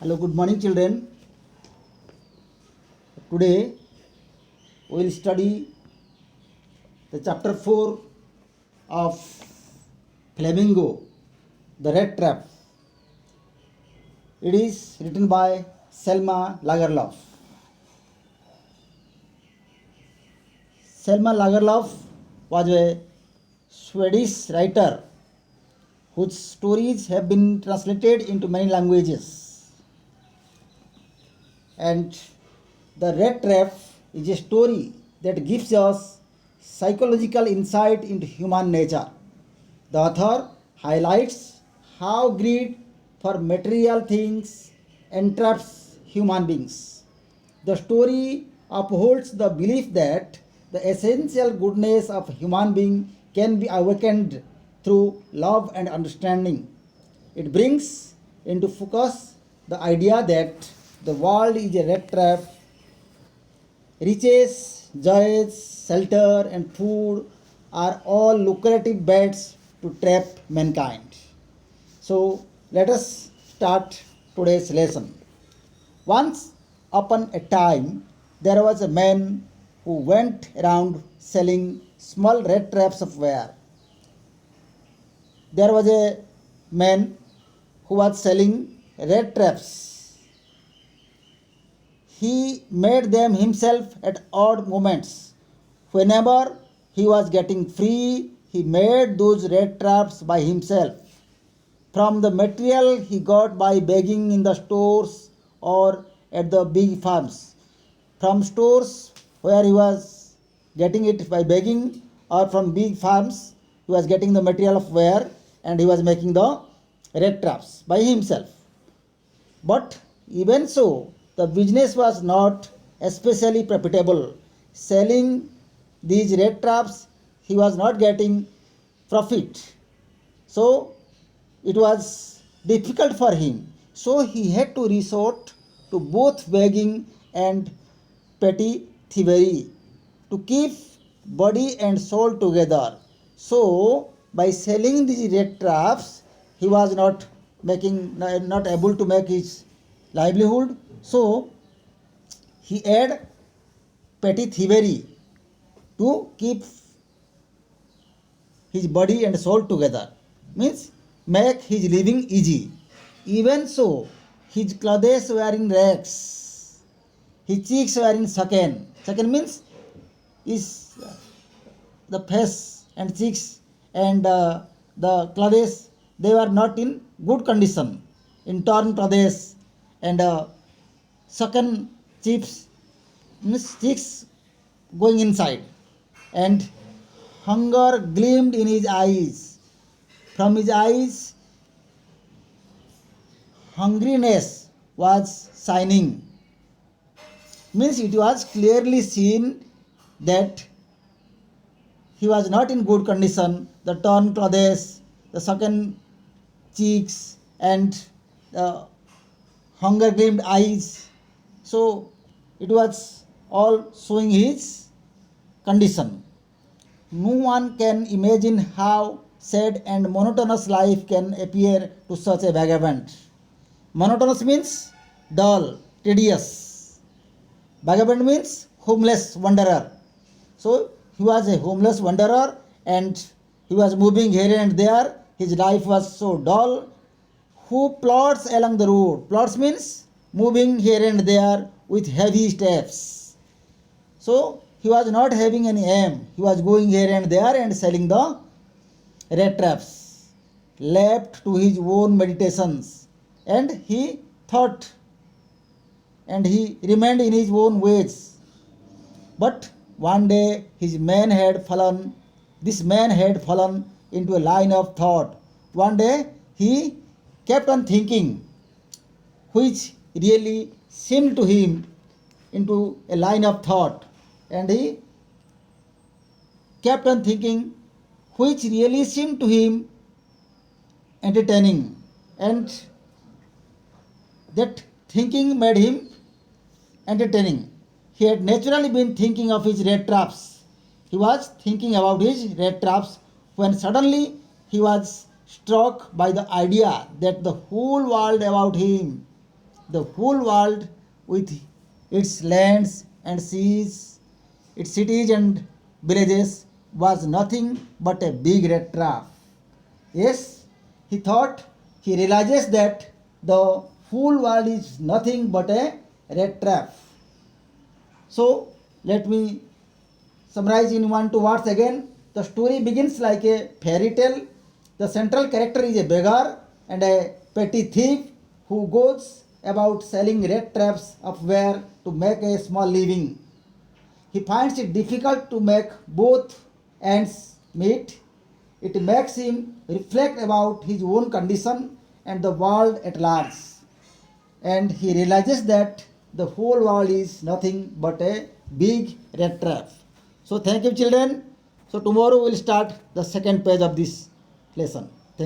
Hello, good morning, children. Today we will study the chapter 4 of Flamingo, The Red Trap. It is written by Selma Lagerlöf. Selma Lagerlöf was a Swedish writer whose stories have been translated into many languages. And The Red Trap is a story that gives us psychological insight into human nature. The author highlights how greed for material things entraps human beings. The story upholds the belief that the essential goodness of human being can be awakened through love and understanding. It brings into focus the idea that the world is a rat trap. Riches, joys, shelter, and food are all lucrative bets to trap mankind. So, let us start today's lesson. Once upon a time, there was a man who went around selling small rat traps of wire. There was a man who was selling rat traps. He made them himself at odd moments. Whenever he was getting free, he made those rat traps by himself. From the material he got by begging in the stores or at the big farms. From stores where he was getting it by begging, or from big farms, he was getting the material of wire and he was making the rat traps by himself. But even so, the business was not especially profitable. Selling these rat traps, he was not getting profit. So it was difficult for him. So he had to resort to both begging and petty thievery to keep body and soul together. So by selling these rat traps, he was not able to make his livelihood. So he had petty thievery to keep his body and soul together. Means make his living easy. Even so, his clothes were in rags. His cheeks were in sunken. Sunken means is the face and cheeks and the clothes, they were not in good condition, in torn clothes and sunken cheeks means cheeks going inside, and hunger gleamed in his eyes. From his eyes hungriness was shining. Means it was clearly seen that he was not in good condition. The torn clothes, the sunken cheeks, and the hunger gleamed eyes. So it was all showing his condition. No one can imagine how sad and monotonous life can appear to such a vagabond. Monotonous means dull, tedious. Vagabond means homeless wanderer. So he was a homeless wanderer and he was moving here and there. His life was so dull. Who plods along the road? Plods means moving here and there with heavy steps. So he was not having any aim. He was going here and there and selling the rat traps. Left to his own meditations, and he thought and he remained in his own ways. But one day this man had fallen into a line of thought. One day he kept on thinking, which really seemed to him into a line of thought. And he kept on thinking, which really seemed to him entertaining. And that thinking made him entertaining. He had naturally been thinking of his rat traps. He was thinking about his rat traps when suddenly he was struck by the idea that the whole world about him the whole world with its lands and seas, its cities and villages was nothing but a big rat trap. Yes, he thought, he realizes that the whole world is nothing but a rat trap. So, let me summarize in one two words again. The story begins like a fairy tale. The central character is a beggar and a petty thief who goes about selling rat traps upware to make a small living. He finds it difficult to make both ends meet. It makes him reflect about his own condition and the world at large. And he realizes that the whole world is nothing but a big rat trap. So thank you children. So tomorrow we'll start the second page of this lesson.